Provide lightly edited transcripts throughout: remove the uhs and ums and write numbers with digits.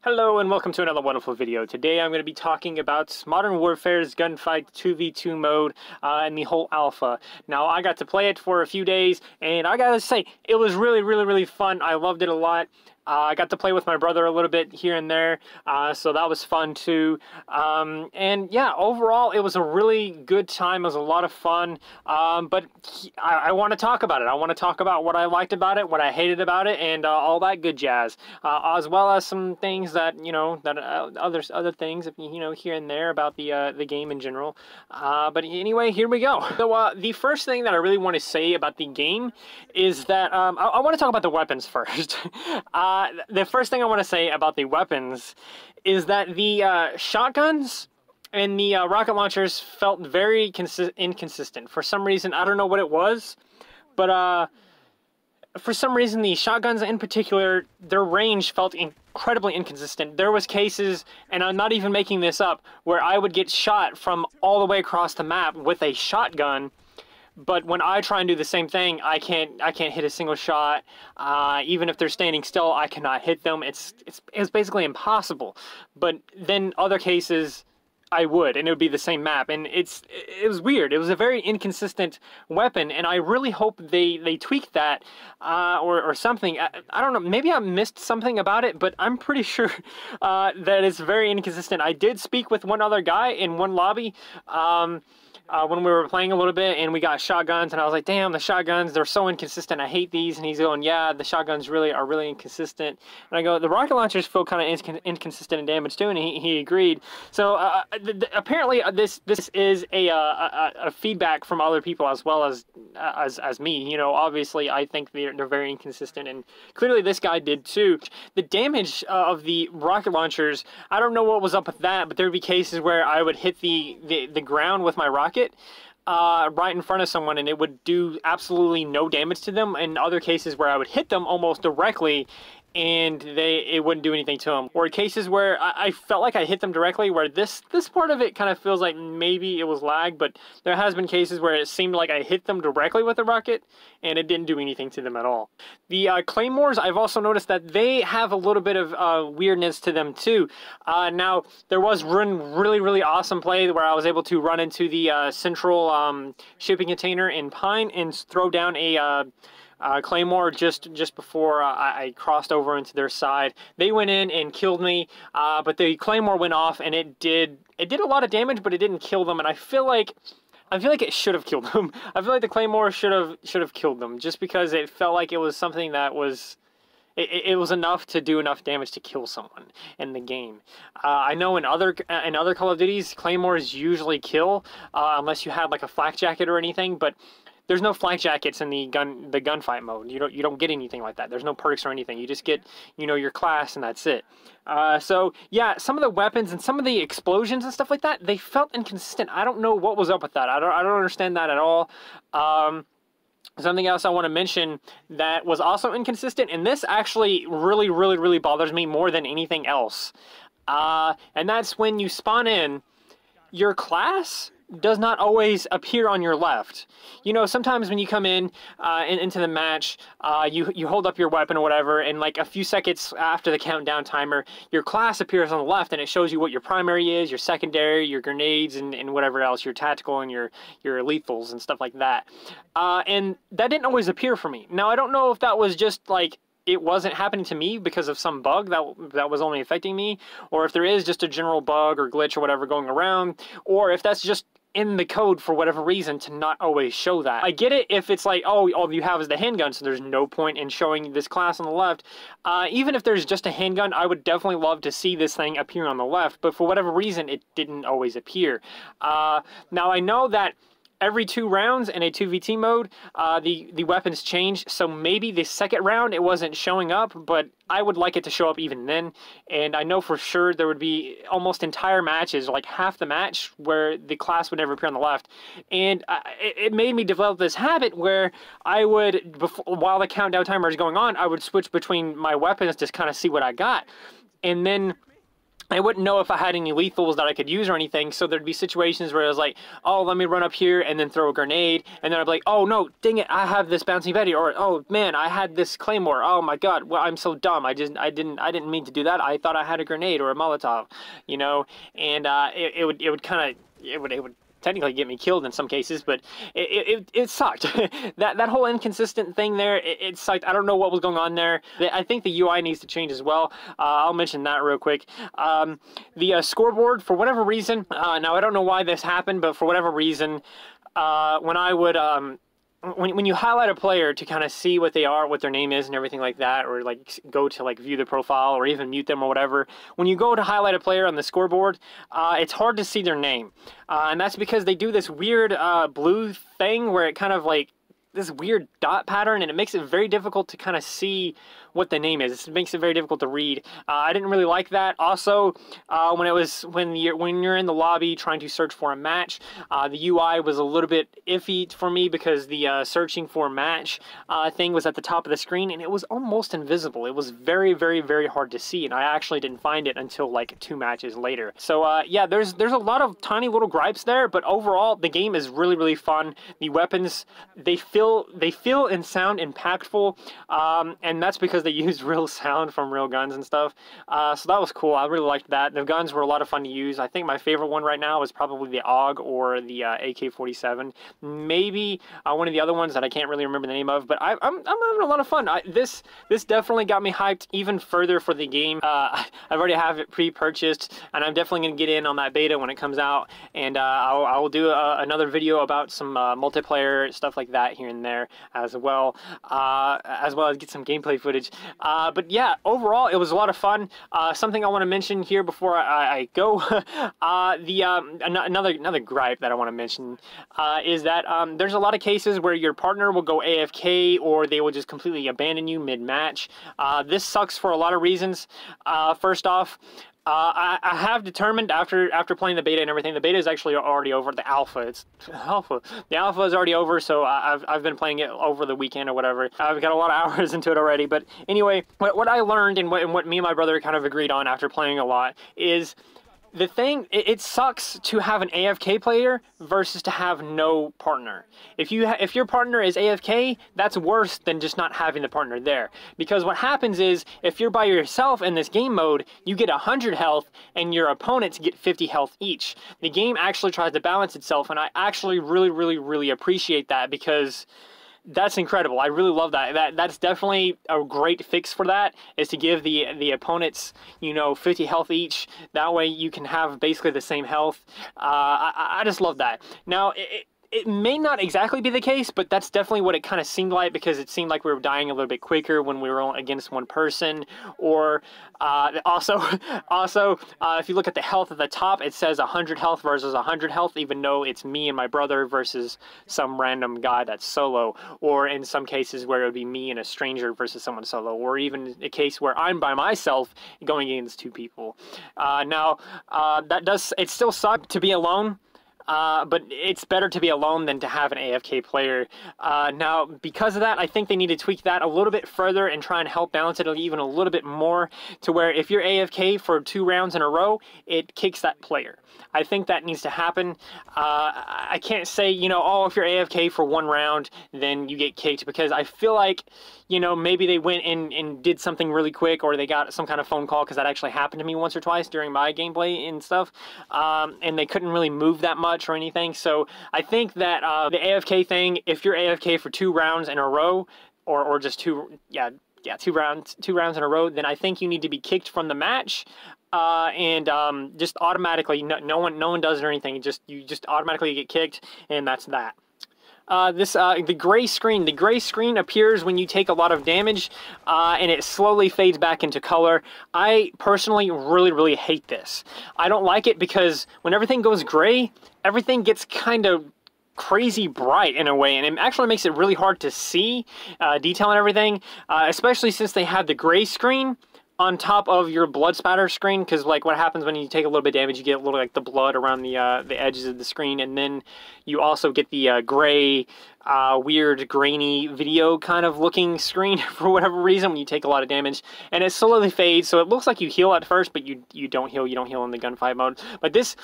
Hello and welcome to another wonderful video. Today I'm going to be talking about Modern Warfare's Gunfight 2v2 mode and the whole alpha. Now I got to play it for a few days and I gotta say it was really fun. I loved it a lot. I got to play with my brother a little bit here and there, so that was fun too. And yeah, overall it was a really good time. It was a lot of fun, but I want to talk about it. I want to talk about what I liked about it, what I hated about it, and all that good jazz, as well as some things that, other things, here and there about the game in general. But anyway, here we go. So the first thing that I really want to say about the game is that I want to talk about the weapons first. The first thing I want to say about the weapons is that the shotguns and the rocket launchers felt very inconsistent. For some reason, I don't know what it was, but for some reason the shotguns in particular, their range felt incredibly inconsistent. There was cases, and I'm not even making this up, where I would get shot from all the way across the map with a shotgun. But when I try and do the same thing, I can't hit a single shot. Even if they're standing still, I cannot hit them. It's basically impossible. But then other cases, I would, and it would be the same map. And it was weird. It was a very inconsistent weapon, and I really hope they tweaked that or something. I don't know. Maybe I missed something about it, but I'm pretty sure that it's very inconsistent. I did speak with one other guy in one lobby. When we were playing a little bit and we got shotguns, and I was like, damn, the shotguns, they're so inconsistent, I hate these. And he's going, yeah, the shotguns are really inconsistent. And I go, the rocket launchers feel kind of inconsistent in damage too, and he agreed. So apparently this is a feedback from other people as well as me. Obviously I think they're very inconsistent, and clearly this guy did too. The damage of the rocket launchers, I don't know what was up with that, but there would be cases where I would hit the ground with my rocket right in front of someone, and it would do absolutely no damage to them. In other cases where I would hit them almost directly and it wouldn't do anything to them. Or cases where I felt like I hit them directly, where this part of it kind of feels like maybe it was lag, but there has been cases where it seemed like I hit them directly with the rocket and it didn't do anything to them at all. The claymores, I've also noticed that they have a little bit of weirdness to them too. Now there was one really awesome play where I was able to run into the central shipping container in Pine and throw down a claymore just before I crossed over into their side. They went in and killed me, but the claymore went off and it did a lot of damage, but it didn't kill them. And I feel like it should have killed them. I feel like the claymore should have killed them, just because it felt like it was something that was. It was enough to do enough damage to kill someone in the game. I know in other Call of Duties, claymores usually kill unless you have like a flak jacket or anything, but there's no flak jackets in the gunfight mode. You don't get anything like that. There's no perks or anything. You just get, your class, and that's it. So yeah, some of the weapons and some of the explosions and stuff like that, they felt inconsistent. I don't know what was up with that. I don't understand that at all. Something else I want to mention that was also inconsistent, and this actually really bothers me more than anything else. And that's when you spawn in, your class does not always appear on your left. Sometimes when you come in into the match, you hold up your weapon or whatever, and like a few seconds after the countdown timer, your class appears on the left, and it shows you what your primary is, your secondary, your grenades, and whatever else, your tactical and your lethals and stuff like that. And that didn't always appear for me. Now, I don't know if that was just like it wasn't happening to me because of some bug that was only affecting me, or if there is just a general bug or glitch or whatever going around, or if that's just in the code for whatever reason to not always show that. I get it if it's like, oh, all you have is the handgun, so there's no point in showing this class on the left. Even if there's just a handgun, I would definitely love to see this thing appear on the left, but for whatever reason, it didn't always appear. Now, I know that every 2 rounds in a 2v2 mode, the weapons change, so maybe the second round it wasn't showing up, but I would like it to show up even then. And I know for sure there would be almost entire matches, like half the match, where the class would never appear on the left. And it made me develop this habit where I would, while the countdown timer is going on, I would switch between my weapons to kind of see what I got. And then I wouldn't know if I had any lethals that I could use or anything, so there'd be situations where I was like, oh, let me run up here and then throw a grenade, and then I'd be like, oh no, dang it, I have this bouncing Betty, or oh man, I had this claymore, oh my god, well, I'm so dumb, I didn't mean to do that, I thought I had a grenade or a Molotov, you know, and it would technically get me killed in some cases, but it sucked. that whole inconsistent thing there, it sucked. I don't know what was going on there. I think the UI needs to change as well. I'll mention that real quick. The scoreboard, for whatever reason, now I don't know why this happened, but for whatever reason, when I would when you highlight a player to kind of see what they are, what their name is and everything like that, or like go to like view the profile or even mute them or whatever, when you go to highlight a player on the scoreboard, it's hard to see their name. And that's because they do this weird blue thing where it kind of like this weird dot pattern, and it makes it very difficult to kind of see what the name is. It makes it very difficult to read. I didn't really like that. Also, when you're in the lobby trying to search for a match, the UI was a little bit iffy for me because the searching for match thing was at the top of the screen, and it was almost invisible. It was very, very, very hard to see, and I actually didn't find it until like 2 matches later. So yeah, there's a lot of tiny little gripes there, but overall the game is really, really fun. The weapons, they feel and sound impactful, and that's because they used real sound from real guns and stuff. So that was cool. I really liked that. The guns were a lot of fun to use. I think my favorite one right now is probably the AUG or the AK-47. Maybe one of the other ones that I can't really remember the name of, but I'm having a lot of fun. This definitely got me hyped even further for the game. I've already have it pre-purchased, and I'm definitely going to get in on that beta when it comes out, and I will do another video about some multiplayer stuff like that here and there as well as get some gameplay footage. But yeah, overall it was a lot of fun. Something I want to mention here before I go, another gripe that I want to mention is that there's a lot of cases where your partner will go AFK or they will just completely abandon you mid-match. This sucks for a lot of reasons. First off, I have determined after playing the beta and everything, the beta is actually already over. The alpha, the alpha is already over. So I've been playing it over the weekend or whatever. I've got a lot of hours into it already. But anyway, what I learned and what me and my brother kind of agreed on after playing a lot is the thing, it sucks to have an AFK player versus to have no partner. If your partner is AFK, that's worse than just not having the partner there. Because what happens is, if you're by yourself in this game mode, you get 100 health and your opponents get 50 health each. The game actually tries to balance itself, and I actually really, really, really appreciate that because that's incredible. I really love that. That's definitely a great fix for that, is to give the opponents, 50 health each. That way you can have basically the same health. I just love that. Now, it may not exactly be the case, but that's definitely what it kind of seemed like, because it seemed like we were dying a little bit quicker when we were against one person. Or also, if you look at the health at the top, it says 100 health versus 100 health, even though it's me and my brother versus some random guy that's solo. Or in some cases where it would be me and a stranger versus someone solo. Or even a case where I'm by myself going against 2 people. It still sucks to be alone. But it's better to be alone than to have an AFK player. Now, because of that, I think they need to tweak that a little bit further and try and help balance it even a little bit more, to where if you're AFK for 2 rounds in a row, it kicks that player. I think that needs to happen. I can't say, oh, if you're AFK for 1 round, then you get kicked, because I feel like, maybe they went and did something really quick, or they got some kind of phone call, because that actually happened to me once or twice during my gameplay and stuff, and they couldn't really move that much or anything. So I think that the AFK thing, if you're AFK for 2 rounds in a row, or just 2 rounds in a row, then I think you need to be kicked from the match. And just automatically, no one does it or anything. You just automatically get kicked, and that's that. The gray screen. The gray screen appears when you take a lot of damage, and it slowly fades back into color. I personally really, really hate this. I don't like it because when everything goes gray, everything gets kind of crazy bright in a way, and it actually makes it really hard to see detail and everything, especially since they have the gray screen on top of your blood spatter screen, because like what happens when you take a little bit of damage, you get a little like the blood around the edges of the screen, and then you also get the gray weird grainy video kind of looking screen for whatever reason when you take a lot of damage, and it slowly fades, so it looks like you heal at first, but you don't heal in the gunfight mode. But this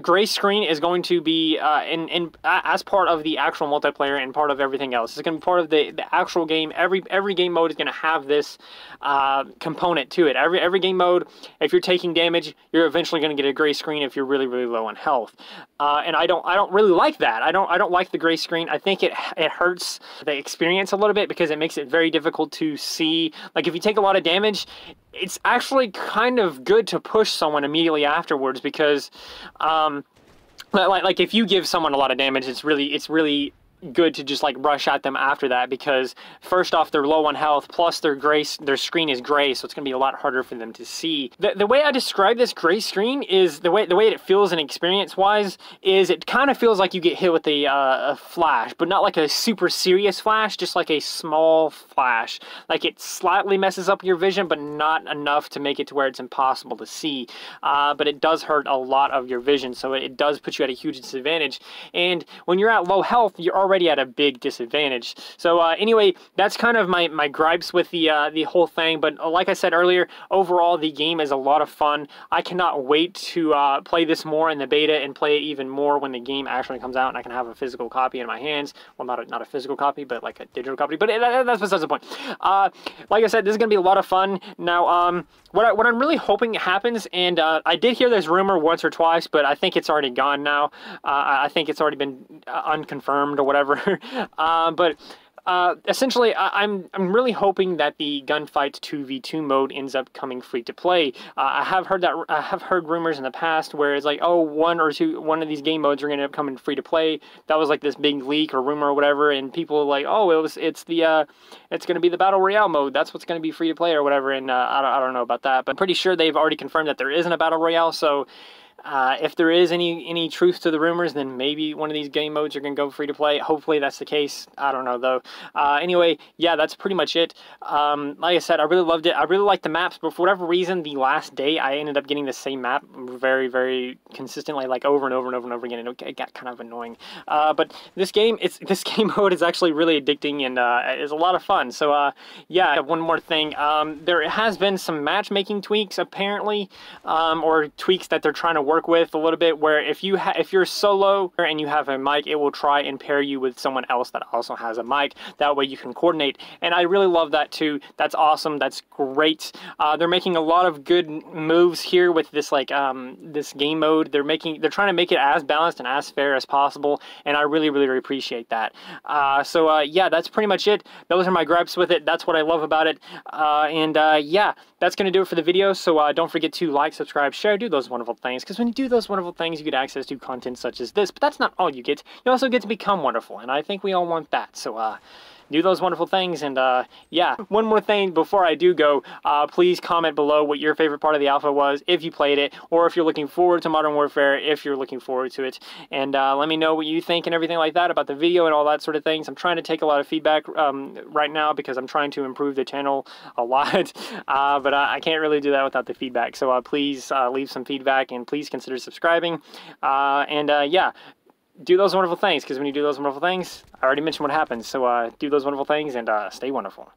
gray screen is going to be as part of the actual multiplayer and part of everything else. It's going to be part of the actual game. Every game mode is going to have this component to it. Every game mode, if you're taking damage, you're eventually going to get a gray screen if you're really low on health. And I don't really like that. I don't like the gray screen. I think it hurts the experience a little bit because it makes it very difficult to see. Like if you take a lot of damage, it's actually kind of good to push someone immediately afterwards because like if you give someone a lot of damage, it's really good to just like rush at them after that, because first off, they're low on health, plus their screen is gray, so it's going to be a lot harder for them to see. The way I describe this gray screen is the way it feels, and experience wise, is it kind of feels like you get hit with a flash, but not like a super serious flash, just like a small flash. Like it slightly messes up your vision, but not enough to make it to where it's impossible to see. But it does hurt a lot of your vision, so it does put you at a huge disadvantage. And when you're at low health, you're already at a big disadvantage. So anyway, that's kind of my gripes with the whole thing. But like I said earlier, overall the game is a lot of fun. I cannot wait to play this more in the beta and play it even more when the game actually comes out and I can have a physical copy in my hands. Well, not a physical copy, but like a digital copy. But that's besides the point. Like I said, this is gonna be a lot of fun. Now, what I'm really hoping happens, and I did hear this rumor once or twice, but I think it's already gone now. I think it's already been unconfirmed or whatever. But essentially, I'm really hoping that the Gunfight 2v2 mode ends up coming free to play. I have heard rumors in the past where it's like, oh, one of these game modes are going to end up coming free to play. That was like this big leak or rumor or whatever, and people were like, oh, it's going to be the Battle Royale mode. That's what's going to be free to play or whatever. And I don't know about that, but I'm pretty sure they've already confirmed that there isn't a Battle Royale. So if there is any truth to the rumors, then maybe one of these game modes are going to go free to play. Hopefully that's the case. I don't know though. Anyway, yeah, that's pretty much it. Like I said, I really loved it. I really liked the maps, but for whatever reason, the last day I ended up getting the same map very consistently, like over and over again, and it got kind of annoying. But this game mode is actually really addicting and is a lot of fun. So yeah, one more thing. There has been some matchmaking tweaks apparently, or tweaks that they're trying to work with a little bit, where if you're solo and you have a mic, it will try and pair you with someone else that also has a mic. That way you can coordinate, and I really love that too. That's awesome. That's great. They're making a lot of good moves here with this this game mode. They're trying to make it as balanced and as fair as possible, and I really appreciate that. So yeah, that's pretty much it. Those are my gripes with it. That's what I love about it. And yeah, that's gonna do it for the video. So don't forget to like, subscribe, share, do those wonderful things, because when you do those wonderful things, you get access to content such as this. But that's not all you get. You also get to become wonderful, and I think we all want that. So do those wonderful things. And yeah, one more thing before I do go, please comment below what your favorite part of the alpha was, if you played it, or if you're looking forward to Modern Warfare, if you're looking forward to it. And let me know what you think and everything like that about the video and all that sort of things. I'm trying to take a lot of feedback right now because I'm trying to improve the channel a lot, but I can't really do that without the feedback. So please leave some feedback, and please consider subscribing. And yeah, do those wonderful things, because when you do those wonderful things, I already mentioned what happens. So do those wonderful things and stay wonderful.